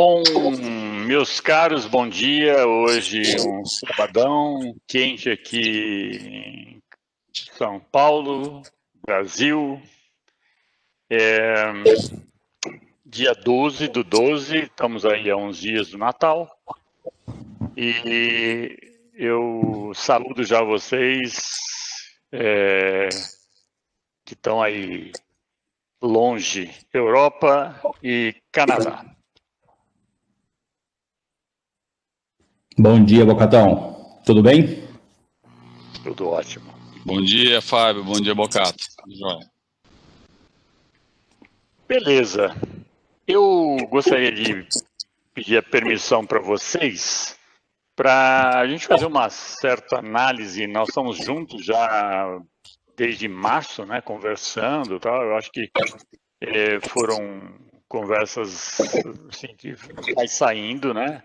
Bom, meus caros, bom dia. Hoje um sabadão quente aqui em São Paulo, Brasil. Dia 12/12, estamos aí a uns dias do Natal. E eu saúdo já vocês que estão aí longe, Europa e Canadá. Bom dia, Bocatão. Tudo bem? Tudo ótimo. Bom dia, Fábio. Bom dia, Bocato. Joia. Beleza. Eu gostaria de pedir a permissão para vocês para a gente fazer uma certa análise. Nós estamos juntos já desde março, né, conversando, tal. Eu acho que foram conversas assim, que vai saindo, né?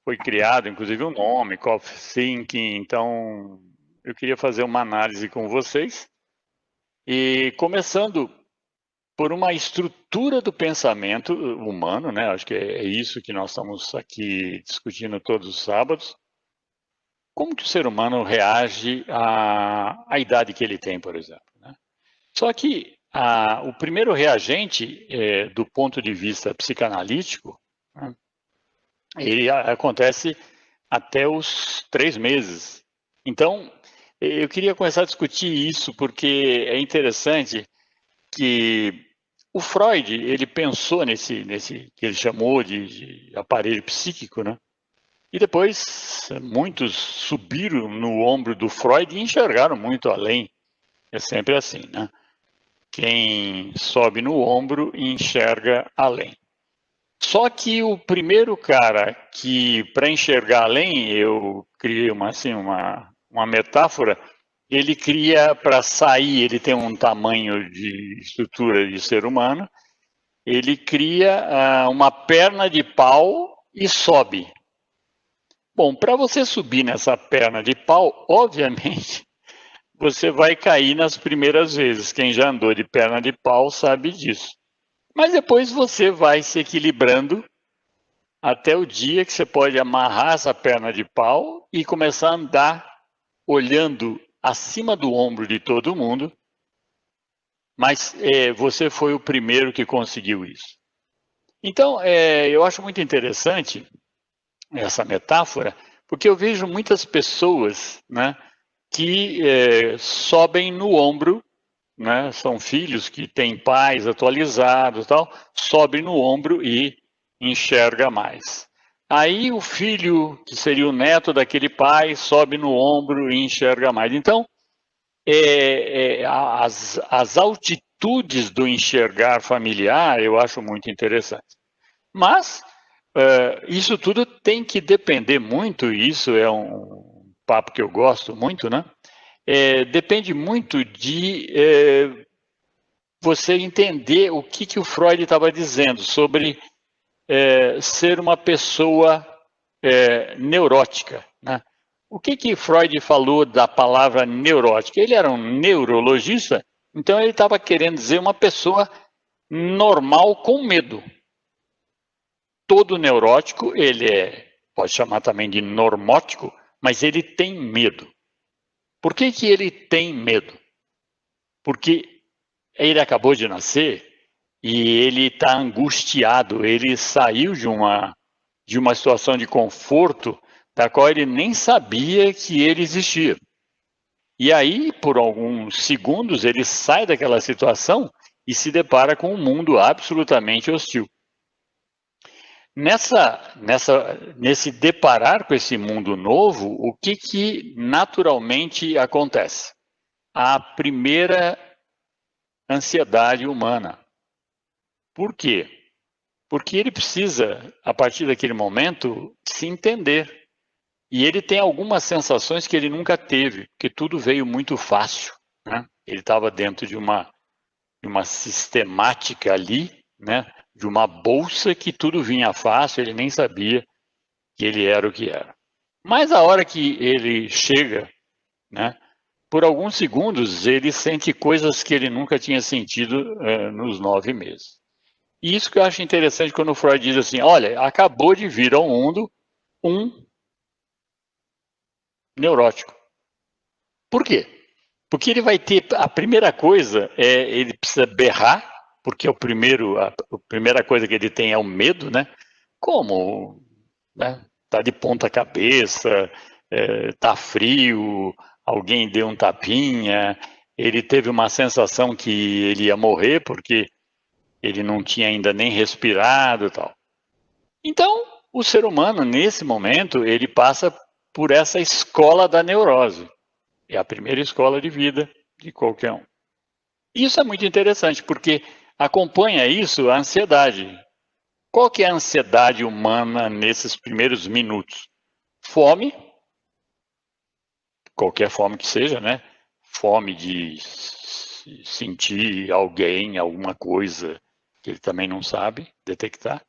Foi criado, inclusive, um nome, Coffee Thinking. Então, eu queria fazer uma análise com vocês e começando por uma estrutura do pensamento humano, né? Acho que é isso que nós estamos aqui discutindo todos os sábados. Como que o ser humano reage à idade que ele tem, por exemplo, né? Só que o primeiro reagente, do ponto de vista psicanalítico, né, ele acontece até os 3 meses. Então, eu queria começar a discutir isso porque é interessante que o Freud, ele pensou nesse que ele chamou de aparelho psíquico, né? E depois muitos subiram no ombro do Freud e enxergaram muito além. É sempre assim, né? Quem sobe no ombro enxerga além. Só que o primeiro cara que, para enxergar além, eu criei uma metáfora, ele cria para sair, ele tem um tamanho de estrutura de ser humano, ele cria uma perna de pau e sobe. Bom, para você subir nessa perna de pau, obviamente, você vai cair nas primeiras vezes. Quem já andou de perna de pau sabe disso. Mas depois você vai se equilibrando até o dia que você pode amarrar essa perna de pau e começar a andar olhando acima do ombro de todo mundo, mas você foi o primeiro que conseguiu isso. Então, eu acho muito interessante essa metáfora, porque eu vejo muitas pessoas, né, que sobem no ombro, né, são filhos que têm pais atualizados, tal, sobem no ombro e enxerga mais. Aí o filho, que seria o neto daquele pai, sobe no ombro e enxerga mais. Então, as altitudes do enxergar familiar eu acho muito interessante. Mas isso tudo tem que depender muito, isso é um papo que eu gosto muito, né? Depende muito de você entender o que o Freud estava dizendo sobre ser uma pessoa neurótica, né? O que Freud falou da palavra neurótica? Ele era um neurologista, então ele estava querendo dizer uma pessoa normal com medo. Todo neurótico, ele pode chamar também de normótico, mas ele tem medo. Por que ele tem medo? Porque ele acabou de nascer e ele está angustiado, ele saiu de uma situação de conforto da qual ele nem sabia que ele existia. E aí, por alguns segundos, ele sai daquela situação e se depara com um mundo absolutamente hostil. Nesse deparar com esse mundo novo, o que naturalmente acontece? A primeira ansiedade humana. Por quê? Porque ele precisa, a partir daquele momento, se entender. E ele tem algumas sensações que ele nunca teve, porque tudo veio muito fácil, né? Ele estava dentro de uma sistemática ali, né? De uma bolsa que tudo vinha fácil, ele nem sabia que ele era o que era. Mas a hora que ele chega, né? Por alguns segundos, ele sente coisas que ele nunca tinha sentido nos 9 meses. E isso que eu acho interessante quando o Freud diz assim, olha, acabou de vir ao mundo um neurótico. Por quê? Porque ele vai ter, a primeira coisa ele precisa berrar, porque a primeira coisa que ele tem é o medo, né? Como, né? Tá de ponta cabeça, tá frio, alguém deu um tapinha, ele teve uma sensação que ele ia morrer porque ele não tinha ainda nem respirado e tal. Então, o ser humano, nesse momento, ele passa por essa escola da neurose. É a primeira escola de vida de qualquer um. Isso é muito interessante, porque acompanha isso a ansiedade. Qual que é a ansiedade humana nesses primeiros minutos? Fome, qualquer fome que seja, né? Fome de sentir alguém, alguma coisa que ele também não sabe detectar.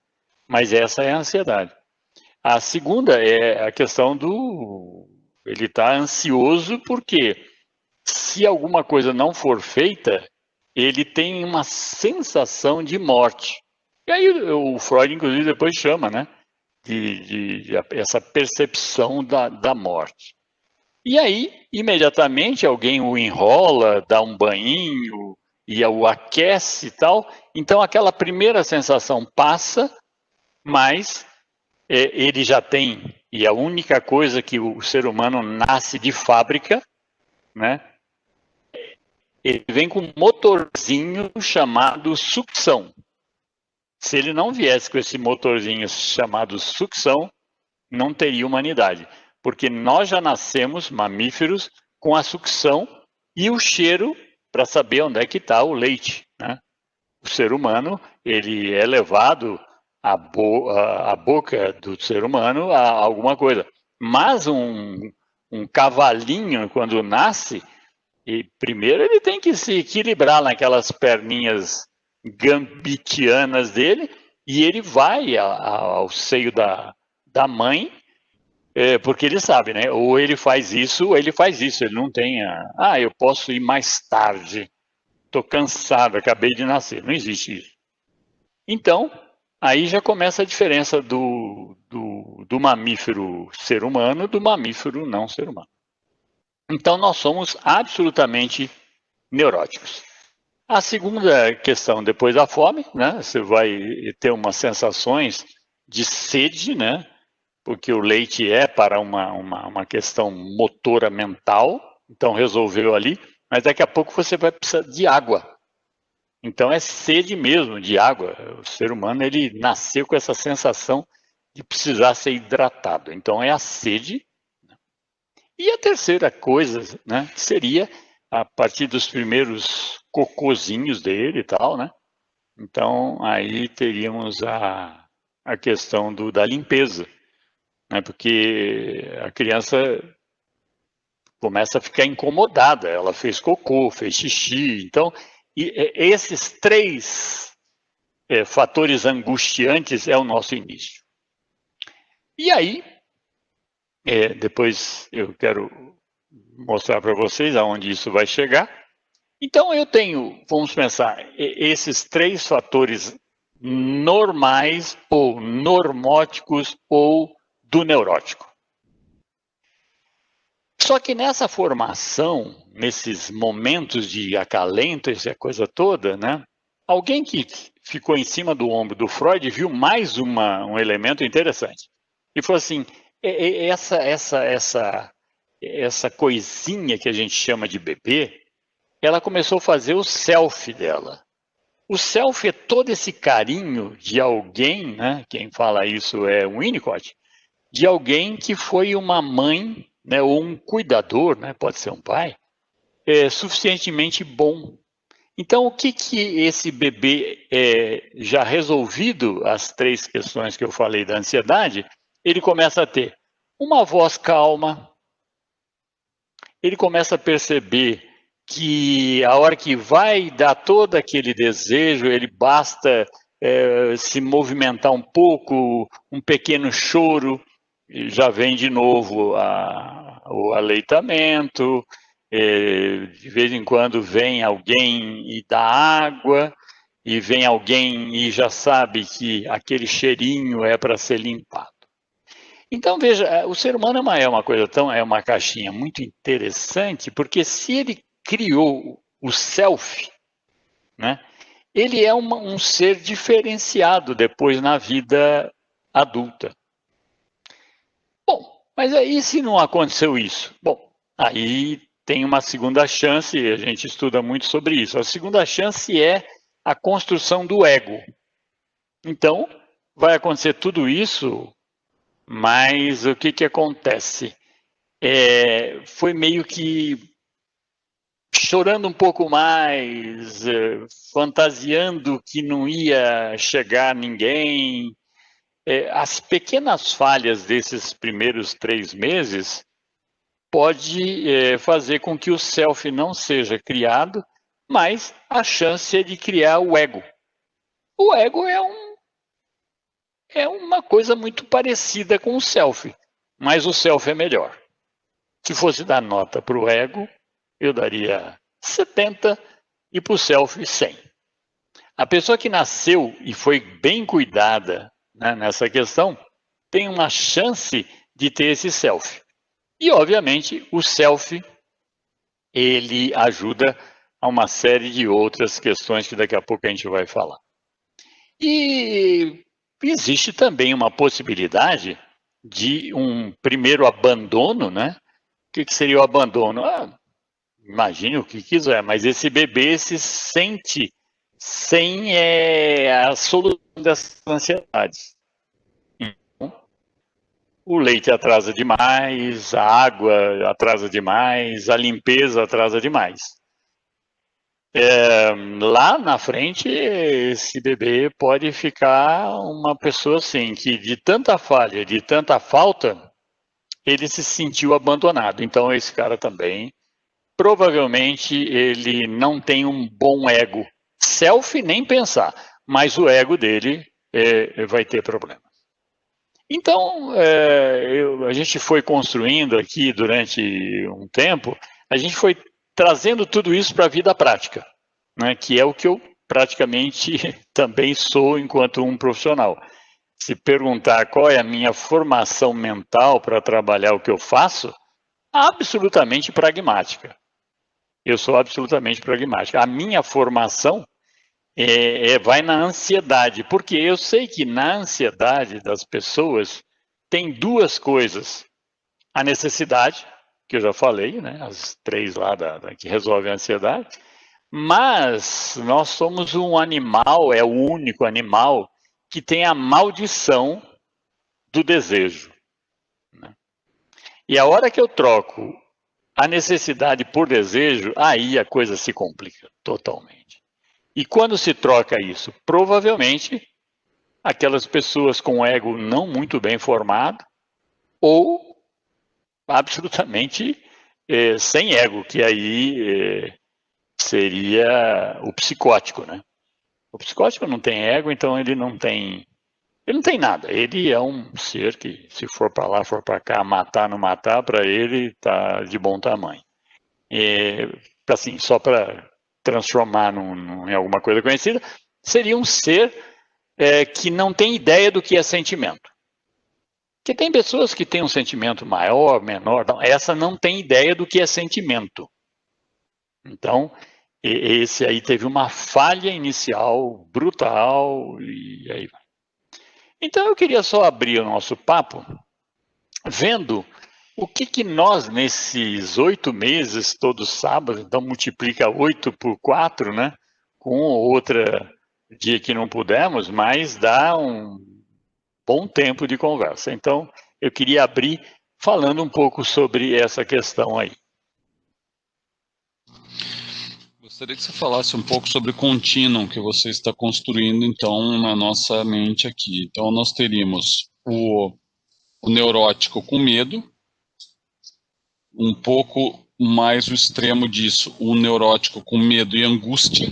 Mas essa é a ansiedade. A segunda é a questão do... Ele está ansioso porque se alguma coisa não for feita, ele tem uma sensação de morte. E aí o Freud, inclusive, depois chama, né? De essa percepção da morte. E aí, imediatamente, alguém o enrola, dá um banho, e o aquece e tal. Então, aquela primeira sensação passa, mas ele já tem, e a única coisa que o ser humano nasce de fábrica, né? Ele vem com um motorzinho chamado sucção. Se ele não viesse com esse motorzinho chamado sucção, não teria humanidade. Porque nós já nascemos, mamíferos, com a sucção e o cheiro para saber onde é que está o leite, né? O ser humano, ele é levado à boca do ser humano a alguma coisa. Mas um cavalinho, quando nasce, primeiro ele tem que se equilibrar naquelas perninhas gambitianas dele, e ele vai ao seio da mãe, porque ele sabe, né? Ou ele faz isso, ou ele faz isso. Ele não tem eu posso ir mais tarde, estou cansado, acabei de nascer. Não existe isso. Então, aí já começa a diferença do mamífero ser humano do mamífero não ser humano. Então, nós somos absolutamente neuróticos. A segunda questão, depois da fome, né? Você vai ter umas sensações de sede, né? Porque o leite é para uma questão motora mental, então resolveu ali, mas daqui a pouco você vai precisar de água. Então é sede mesmo de água. O ser humano, ele nasceu com essa sensação de precisar ser hidratado. Então é a sede. E a terceira coisa, né, seria a partir dos primeiros cocôzinhos dele e tal, né? Então aí teríamos a questão da limpeza, né? Porque a criança começa a ficar incomodada. Ela fez cocô, fez xixi. Então, esses três fatores angustiantes é o nosso início. E aí, depois eu quero mostrar para vocês aonde isso vai chegar. Então eu tenho, vamos pensar, esses três fatores normais ou normóticos ou do neurótico. Só que nessa formação, nesses momentos de acalento, essa coisa toda, né? Alguém que ficou em cima do ombro do Freud viu mais um elemento interessante. E falou assim, essa coisinha que a gente chama de bebê, ela começou a fazer o selfie dela. O selfie é todo esse carinho de alguém, né? Quem fala isso é o Winnicott, de alguém que foi uma mãe, né, ou um cuidador, né, pode ser um pai, suficientemente bom. Então, o que esse bebê, já resolvido as três questões que eu falei da ansiedade, ele começa a ter uma voz calma, ele começa a perceber que a hora que vai dar todo aquele desejo, ele basta se movimentar um pouco, um pequeno choro, já vem de novo o aleitamento, de vez em quando vem alguém e dá água, e vem alguém e já sabe que aquele cheirinho é para ser limpado. Então, veja, o ser humano é uma coisa é uma caixinha muito interessante, porque se ele criou o self, né, ele é um ser diferenciado depois na vida adulta. Bom, mas aí se não aconteceu isso? Bom, aí tem uma segunda chance, e a gente estuda muito sobre isso. A segunda chance é a construção do ego. Então, vai acontecer tudo isso, mas o que acontece? Foi meio que chorando um pouco mais, fantasiando que não ia chegar ninguém. As pequenas falhas desses primeiros 3 meses pode fazer com que o self não seja criado, mas a chance é de criar o ego. O ego é uma coisa muito parecida com o self, mas o self é melhor. Se fosse dar nota para o ego, eu daria 70 e para o self 100. A pessoa que nasceu e foi bem cuidada, né, nessa questão, tem uma chance de ter esse self. E, obviamente, o self, ele ajuda a uma série de outras questões que daqui a pouco a gente vai falar. E existe também uma possibilidade de um primeiro abandono, né? O que seria o abandono? Imagine o que quiser, mas esse bebê se sente sem a solução dessas ansiedades. Então, o leite atrasa demais, a água atrasa demais, a limpeza atrasa demais. Lá na frente, esse bebê pode ficar uma pessoa assim, que de tanta falha, de tanta falta, ele se sentiu abandonado. Então, esse cara também, provavelmente, ele não tem um bom ego. Self, nem pensar, mas o ego dele vai ter problemas. Então, a gente foi construindo aqui durante um tempo, a gente foi trazendo tudo isso para a vida prática, né, que é o que eu praticamente também sou enquanto um profissional. Se perguntar qual é a minha formação mental para trabalhar o que eu faço, absolutamente pragmática. Eu sou absolutamente pragmático. A minha formação vai na ansiedade, porque eu sei que na ansiedade das pessoas tem 2 coisas. A necessidade, que eu já falei, né, as 3 lá que resolvem a ansiedade, mas nós somos um animal, é o único animal que tem a maldição do desejo. Né? E a hora que eu troco a necessidade por desejo, aí a coisa se complica totalmente. E quando se troca isso? Provavelmente aquelas pessoas com ego não muito bem formado ou absolutamente sem ego, que aí seria o psicótico, né? O psicótico não tem ego, então ele não tem nada. Ele é um ser que, se for para lá, for para cá, matar, não matar, para ele tá de bom tamanho. Assim, só para transformar em alguma coisa conhecida, seria um ser que não tem ideia do que é sentimento. Porque tem pessoas que têm um sentimento maior, menor, essa não tem ideia do que é sentimento. Então, esse aí teve uma falha inicial brutal e aí vai. Então, eu queria só abrir o nosso papo vendo o que nós, nesses 8 meses, todos sábados, então multiplica 8 por 4, né? Com outra dia que não pudemos, mas dá um bom tempo de conversa. Então, eu queria abrir falando um pouco sobre essa questão aí. Gostaria que você falasse um pouco sobre o contínuo que você está construindo, então, na nossa mente aqui. Então, nós teríamos o neurótico com medo, um pouco mais o extremo disso, o neurótico com medo e angústia,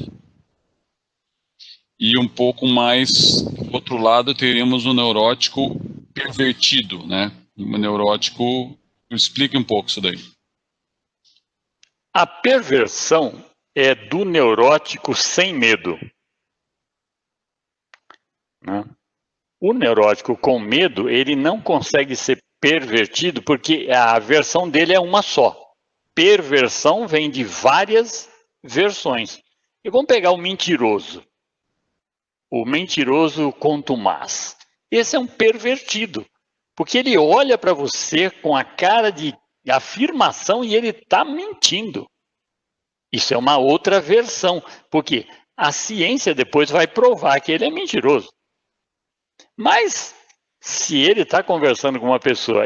e um pouco mais, do outro lado, teríamos o neurótico pervertido, né? O neurótico, explique um pouco isso daí. A perversão é do neurótico sem medo. né? O neurótico com medo, ele não consegue ser pervertido porque a versão dele é uma só. Perversão vem de várias versões. E vamos pegar o mentiroso. O mentiroso contumaz. Esse é um pervertido, porque ele olha para você com a cara de afirmação e ele está mentindo. Isso é uma outra versão, porque a ciência depois vai provar que ele é mentiroso. Mas, se ele está conversando com uma pessoa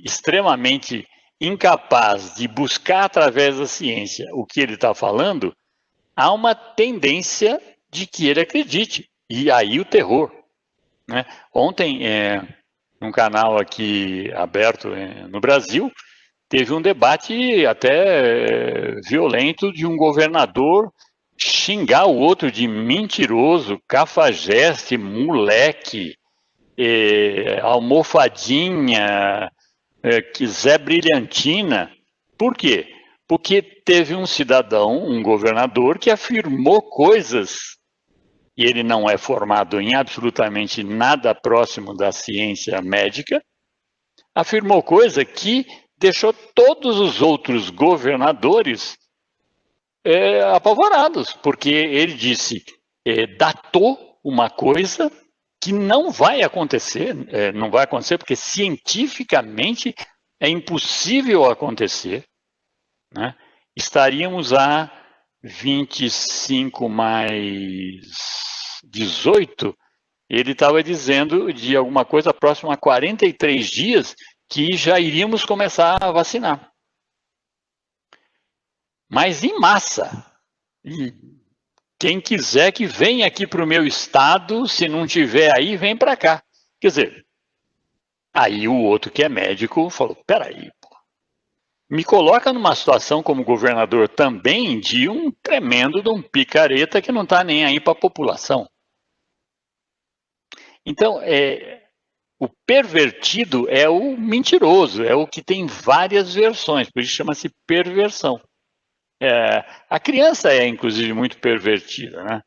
extremamente incapaz de buscar através da ciência o que ele está falando, há uma tendência de que ele acredite. E aí o terror, né? Ontem, num canal aqui aberto no Brasil, teve um debate até violento de um governador xingar o outro de mentiroso, cafajeste, moleque, almofadinha, Zé Brilhantina. Por quê? Porque teve um cidadão, um governador, que afirmou coisas, e ele não é formado em absolutamente nada próximo da ciência médica, afirmou coisa que deixou todos os outros governadores apavorados, porque ele disse, datou uma coisa que não vai acontecer, não vai acontecer porque cientificamente é impossível acontecer, né? Estaríamos a 25 mais 18, ele estava dizendo de alguma coisa próxima a 43 dias que já iríamos começar a vacinar. Mas em massa. E quem quiser que venha aqui para o meu estado, se não tiver aí, vem para cá. Quer dizer, aí o outro que é médico falou, peraí, pô, me coloca numa situação como governador também de um tremendo de um picareta que não está nem aí para a população. Então, o pervertido é o mentiroso, é o que tem várias versões, por isso chama-se perversão. A criança é, inclusive, muito pervertida, né?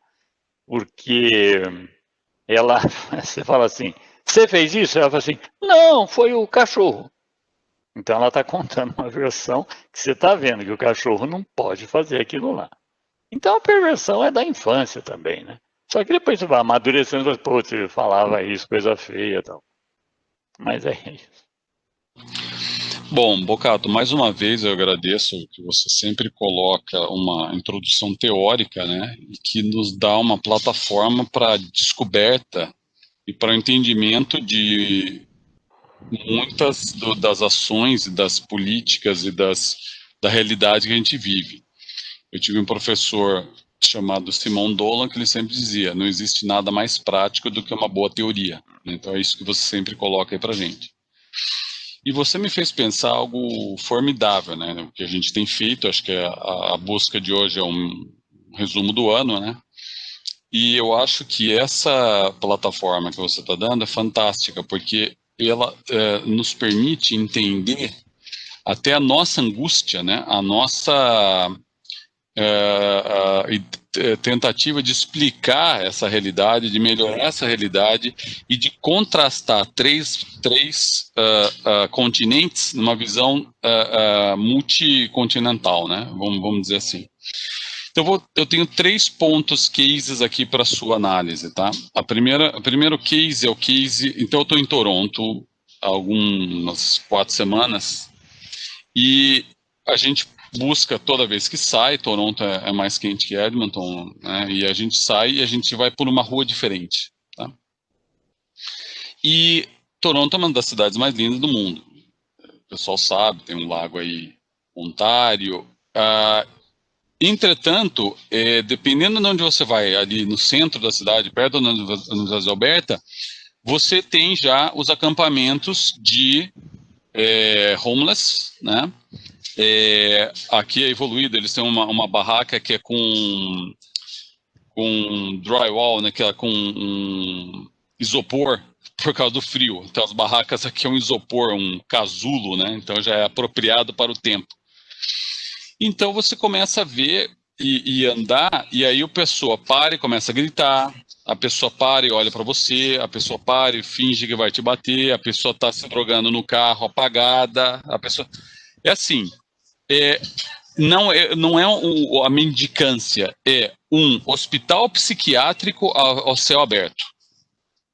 Porque ela, você fala assim, você fez isso? Ela fala assim, não, foi o cachorro. Então ela está contando uma versão que você está vendo que o cachorro não pode fazer aquilo lá. Então a perversão é da infância também, né? Só que depois você vai amadurecendo e fala, pô, você falava isso, coisa feia e tal. Mas é isso. Bom, Bocato, mais uma vez eu agradeço que você sempre coloca uma introdução teórica, né, e que nos dá uma plataforma para descoberta e para o entendimento de muitas das ações e das políticas e da realidade que a gente vive. Eu tive um professor chamado Simon Dolan que ele sempre dizia, não existe nada mais prático do que uma boa teoria. Então é isso que você sempre coloca aí para a gente. E você me fez pensar algo formidável, né? O que a gente tem feito, acho que a busca de hoje é um resumo do ano, né? E eu acho que essa plataforma que você está dando é fantástica, porque ela nos permite entender até a nossa angústia, né? A nossa tentativa de explicar essa realidade, de melhorar essa realidade e de contrastar três continentes numa visão multicontinental, né? Vamos dizer assim. Então eu tenho 3 pontos, cases aqui para sua análise, tá? O primeiro case é o case. Então eu estou em Toronto há algumas 4 semanas e a gente busca toda vez que sai, Toronto é mais quente que Edmonton, né? E a gente sai e a gente vai por uma rua diferente, tá? E Toronto é uma das cidades mais lindas do mundo. O pessoal sabe, tem um lago aí, Ontário. Entretanto, dependendo de onde você vai, ali no centro da cidade, perto da Universidade de Alberta, você tem já os acampamentos de homeless, né? Aqui é evoluído, eles têm uma barraca que é com drywall, né, que é com isopor, por causa do frio. Então as barracas aqui é um isopor, um casulo, né? Então já é apropriado para o tempo. Então você começa a ver e andar, e aí a pessoa para e começa a gritar, a pessoa para e olha para você, a pessoa para e finge que vai te bater, a pessoa está se drogando no carro apagada, a pessoa... É assim, não é a mendicância, é um hospital psiquiátrico ao céu aberto,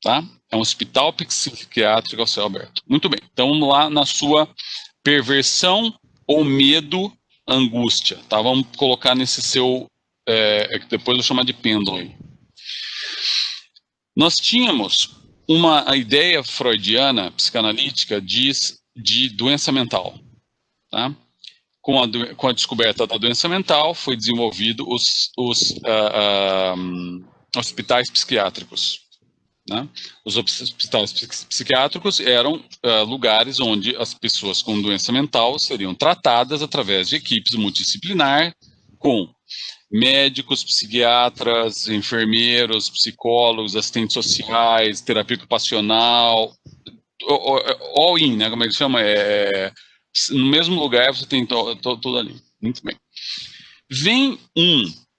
tá? É um hospital psiquiátrico ao céu aberto. Muito bem, então vamos lá na sua perversão ou medo, angústia, tá? Vamos colocar nesse seu, que depois eu vou chamar de pêndulo aí. Nós tínhamos uma ideia freudiana, psicanalítica, de doença mental, tá? Com a descoberta da doença mental, foi desenvolvido os hospitais psiquiátricos. Né? Os hospitais psiquiátricos eram lugares onde as pessoas com doença mental seriam tratadas através de equipes multidisciplinar, com médicos, psiquiatras, enfermeiros, psicólogos, assistentes sociais, terapia ocupacional, all in, né? Como é que chama? No mesmo lugar você tem tudo ali. Muito bem. Vem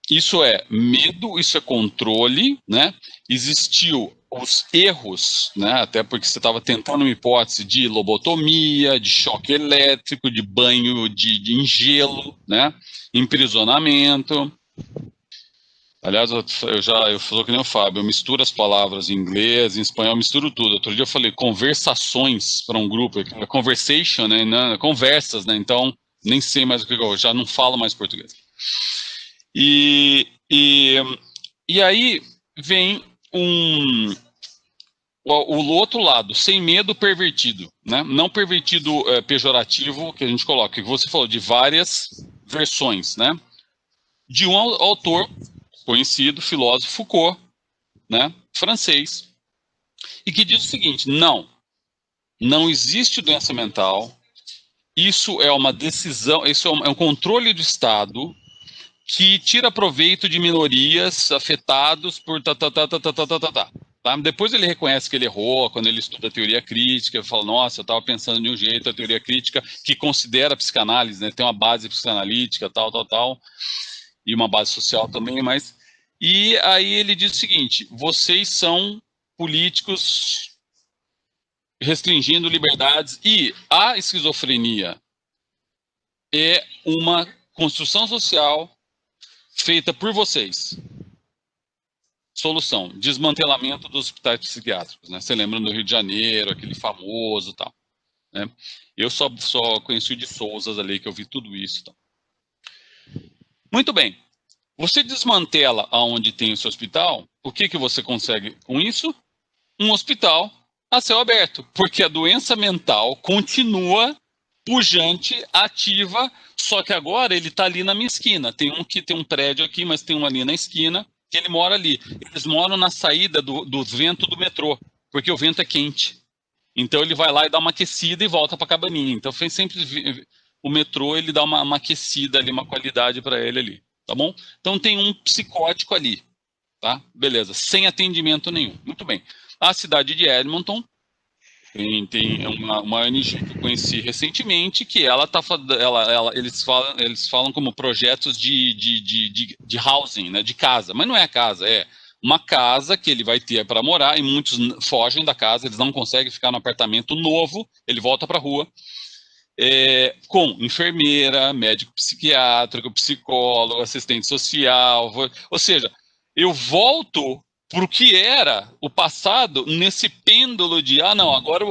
isso é medo, isso é controle, né? Existiu os erros, né? Até porque você estava tentando uma hipótese de lobotomia, de choque elétrico, de banho em gelo, né? Emprisonamento. Aliás, eu falo que nem o Fábio, eu misturo as palavras em inglês, em espanhol, eu misturo tudo. Outro dia eu falei conversações para um grupo, conversation, né? Conversas, né? Então, nem sei mais o que eu já não falo mais português. E aí vem o outro lado, sem medo, pervertido, né? Não pervertido pejorativo, que a gente coloca, que você falou de várias versões, né? De um autor conhecido, filósofo Foucault, né? Francês, e que diz o seguinte: não existe doença mental, isso é uma decisão, isso é um controle do Estado que tira proveito de minorias afetados por tá? Depois ele reconhece que ele errou, quando ele estuda a teoria crítica, ele fala, nossa, eu estava pensando de um jeito, a teoria crítica, que considera a psicanálise, né, tem uma base psicanalítica, tal, e uma base social também, mas... E aí ele diz o seguinte, vocês são políticos restringindo liberdades, e a esquizofrenia é uma construção social feita por vocês. Solução, desmantelamento dos hospitais psiquiátricos, né? Você lembra do Rio de Janeiro, aquele famoso e tal, né? Eu só conheci o de Souzas ali, que eu vi tudo isso. Tal. Muito bem. Você desmantela aonde tem o seu hospital, o que você consegue com isso? Um hospital a céu aberto, porque a doença mental continua pujante, ativa, só que agora ele está ali na minha esquina. Tem um prédio aqui, mas tem um ali na esquina, que ele mora ali. Eles moram na saída do vento do metrô, porque o vento é quente. Então ele vai lá e dá uma aquecida e volta para a cabaninha. Então sempre o metrô ele dá uma aquecida ali, uma qualidade para ele ali, tá bom? Então tem um psicótico ali, tá? Beleza, sem atendimento nenhum. Muito bem. A cidade de Edmonton tem uma ONG que eu conheci recentemente que eles falam como projetos de housing, né, de casa, mas não é casa, é uma casa que ele vai ter para morar e muitos fogem da casa, eles não conseguem ficar no apartamento novo, ele volta para a rua, com enfermeira, médico psiquiátrico, psicólogo, assistente social, ou seja, eu volto para o que era o passado nesse pêndulo de agora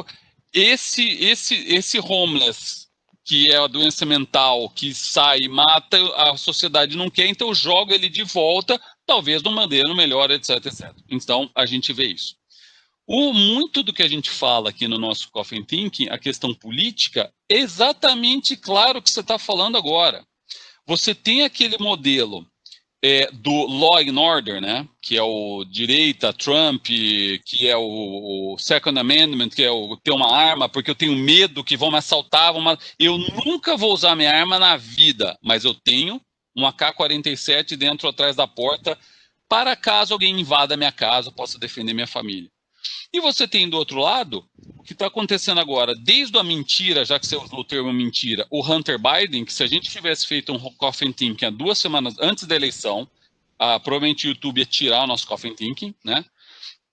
esse homeless, que é a doença mental, que sai e mata, a sociedade não quer, então eu jogo ele de volta, talvez de uma maneira melhor, etc. Então a gente vê isso. Muito do que a gente fala aqui no nosso Coffee and Thinking, a questão política, é exatamente claro o que você está falando agora. Você tem aquele modelo do Law and Order, né, que é o direita, Trump, que é o Second Amendment, que é o ter uma arma, porque eu tenho medo que vão me assaltar, eu nunca vou usar minha arma na vida, mas eu tenho um AK-47 dentro atrás da porta, para caso alguém invada minha casa, eu possa defender minha família. E você tem do outro lado que está acontecendo agora, desde a mentira, já que você usou o termo mentira, o Hunter Biden, que se a gente tivesse feito um Coffin Thinking há 2 semanas antes da eleição, provavelmente o YouTube ia tirar o nosso Coffin Thinking, né?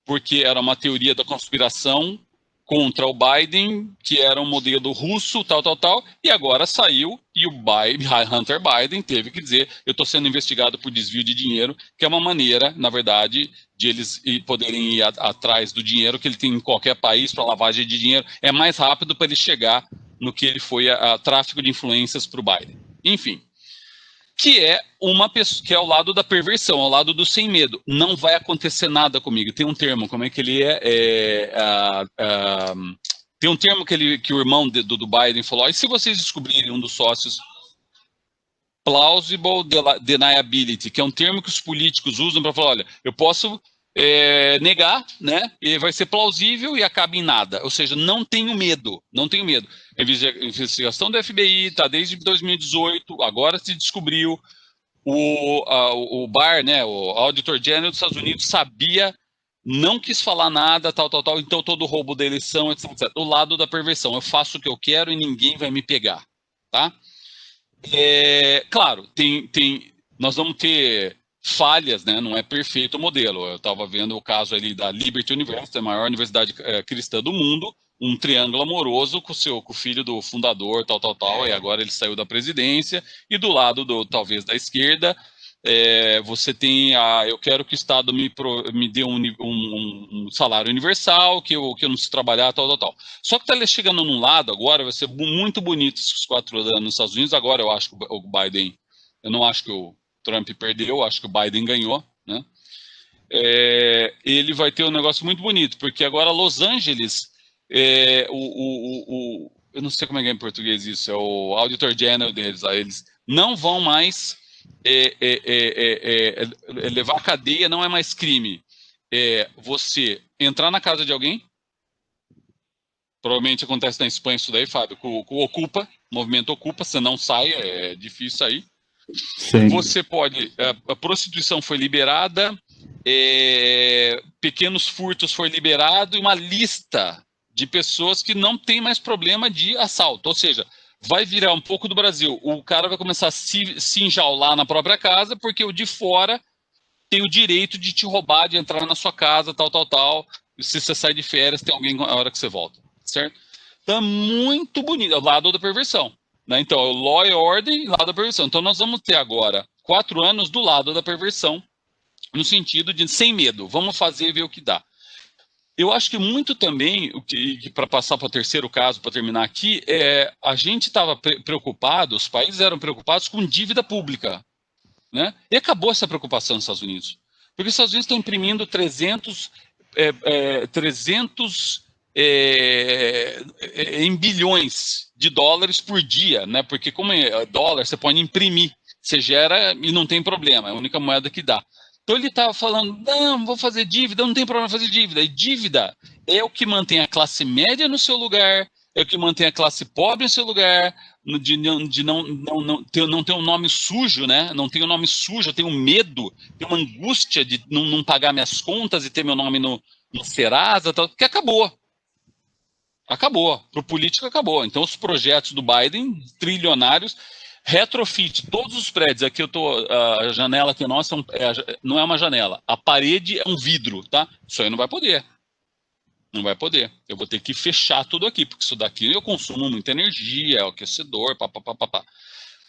Porque era uma teoria da conspiração contra o Biden, que era um modelo russo, tal, e agora saiu e o Hunter Biden teve que dizer, eu estou sendo investigado por desvio de dinheiro, que é uma maneira, na verdade, de eles poderem ir atrás do dinheiro que ele tem em qualquer país para lavagem de dinheiro, é mais rápido para ele chegar no que ele foi a tráfico de influências para o Biden. Enfim, que é uma pessoa, que é o lado da perversão, ao lado do sem medo. Não vai acontecer nada comigo. Tem um termo, como é que ele tem um termo que o irmão do Biden falou, e se vocês descobrirem um dos sócios, plausible deniability, que é um termo que os políticos usam para falar, olha, eu posso negar, né, e vai ser plausível e acaba em nada. Ou seja, não tenho medo. A investigação do FBI está desde 2018, agora se descobriu, o Barr, né, o Auditor General dos Estados Unidos sabia, não quis falar nada, tal, então todo roubo da eleição, etc. Do lado da perversão, eu faço o que eu quero e ninguém vai me pegar, tá? Claro, nós vamos ter falhas, né? Não é perfeito o modelo. Eu estava vendo o caso ali da Liberty University, a maior universidade cristã do mundo, um triângulo amoroso com o filho do fundador, tal, e agora ele saiu da presidência, e do lado, talvez, da esquerda, você tem eu quero que o Estado me dê um salário universal, que eu não se trabalhar, tal. Só que está chegando num lado agora, vai ser muito bonito esses 4 anos nos Estados Unidos. Agora eu acho que o Biden, eu não acho que o Trump perdeu, acho que o Biden ganhou, né? Ele vai ter um negócio muito bonito, porque agora Los Angeles, eu não sei como é que é em português isso, é o Auditor General deles, eles não vão mais levar a cadeia, não é mais crime. Você entrar na casa de alguém, provavelmente acontece na Espanha isso daí, Fábio, com o Ocupa, movimento Ocupa, você não sai, é difícil sair. Sim. Você pode, a prostituição foi liberada, pequenos furtos foi liberado, e uma lista de pessoas que não tem mais problema de assalto, ou seja, vai virar um pouco do Brasil, o cara vai começar a se enjaular na própria casa, porque o de fora tem o direito de te roubar, de entrar na sua casa, tal, e se você sai de férias, tem alguém na hora que você volta, certo? Então é muito bonito, é o lado da perversão. Né? Então, o law and order e lado da perversão. Então, nós vamos ter agora 4 anos do lado da perversão, no sentido de sem medo, vamos fazer e ver o que dá. Eu acho que muito também, para passar para o terceiro caso, para terminar aqui, a gente estava preocupado, os países eram preocupados com dívida pública. Né? E acabou essa preocupação nos Estados Unidos. Porque os Estados Unidos estão imprimindo 300 em bilhões de dólares por dia, né? Porque como é dólar, você pode imprimir, você gera e não tem problema, é a única moeda que dá. Então ele estava falando, não, vou fazer dívida, não tem problema fazer dívida. E dívida é o que mantém a classe média no seu lugar, é o que mantém a classe pobre no seu lugar, de não ter um nome sujo, né? Não tenho um nome sujo, eu tenho medo, tenho uma angústia de não pagar minhas contas e ter meu nome no Serasa, tal, porque acabou. Acabou. Para o político, acabou. Então, os projetos do Biden, trilionários, retrofit, todos os prédios. Aqui eu tô, a janela aqui nossa não é uma janela. A parede é um vidro, tá? Isso aí não vai poder. Não vai poder. Eu vou ter que fechar tudo aqui, porque isso daqui eu consumo muita energia, é o aquecedor, papapá.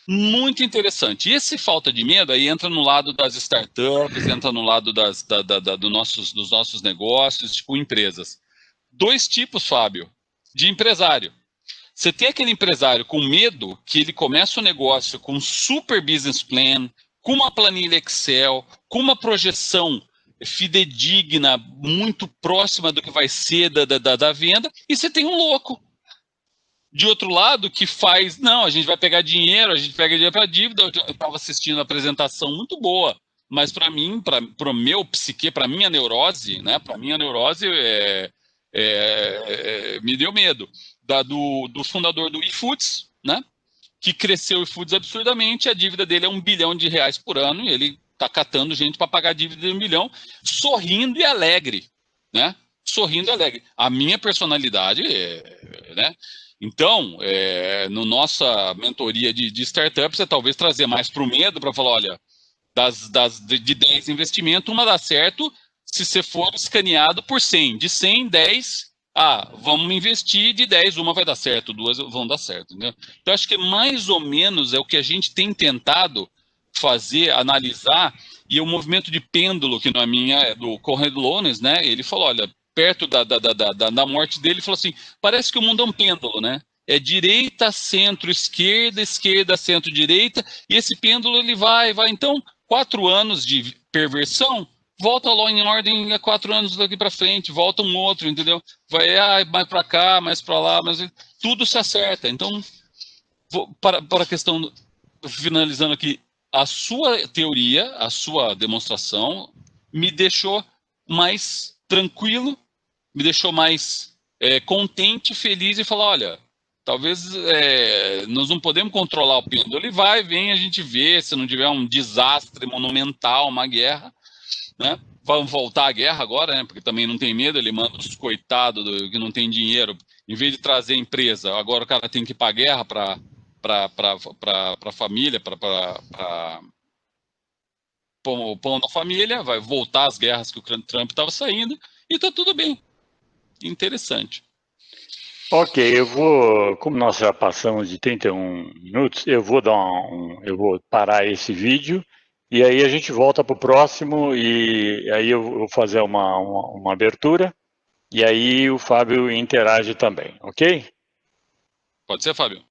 Muito interessante. E esse falta de medo aí entra no lado das startups, entra no lado dos nossos negócios, tipo empresas. 2 tipos, Fábio, de empresário. Você tem aquele empresário com medo que ele começa o negócio com um super business plan, com uma planilha Excel, com uma projeção fidedigna, muito próxima do que vai ser da venda, e você tem um louco. De outro lado, que faz, não, a gente vai pegar dinheiro, a gente pega dinheiro para dívida. Eu estava assistindo a apresentação muito boa, mas para mim, para o meu psique, para minha neurose, né? Para minha neurose me deu medo. Do fundador do eFoods, né? Que cresceu o eFoods absurdamente, a dívida dele é R$1 bilhão por ano, e ele está catando gente para pagar a dívida de R$1 bilhão, sorrindo e alegre, né? sorrindo e alegre. A minha personalidade né? Então, no nossa mentoria de startups, é talvez trazer mais para o medo, para falar, olha, de 10 investimentos, uma dá certo se você for escaneado por 100. De 100, 10, vamos investir, de 10, uma vai dar certo, duas vão dar certo. Entendeu? Então, acho que mais ou menos é o que a gente tem tentado fazer, analisar, e o movimento de pêndulo, que na minha é do Conrad Lorenz, né? Ele falou, olha, perto da morte dele, ele falou assim, parece que o mundo é um pêndulo, né? É direita, centro, esquerda, esquerda, centro, direita, e esse pêndulo ele vai. Então, 4 anos de perversão, volta lá em ordem a 4 anos daqui para frente, volta um outro, entendeu? Vai mais para cá, mais para lá, mas tudo se acerta. Então, para a questão, finalizando aqui, a sua teoria, a sua demonstração me deixou mais tranquilo, me deixou mais contente, feliz e falar, olha, talvez nós não podemos controlar o pêndulo, ele vai, vem, a gente vê, se não tiver um desastre monumental, uma guerra, né? Vamos voltar à guerra agora, né? Porque também não tem medo, ele manda os coitados que não tem dinheiro, em vez de trazer empresa, agora o cara tem que ir para a guerra para a família, para pôr o pão na família, vai voltar às guerras que o Trump estava saindo, e está tudo bem. Interessante. Ok, como nós já passamos de 31 minutos, eu vou parar esse vídeo e aí a gente volta para o próximo e aí eu vou fazer uma abertura e aí o Fábio interage também, ok? Pode ser, Fábio?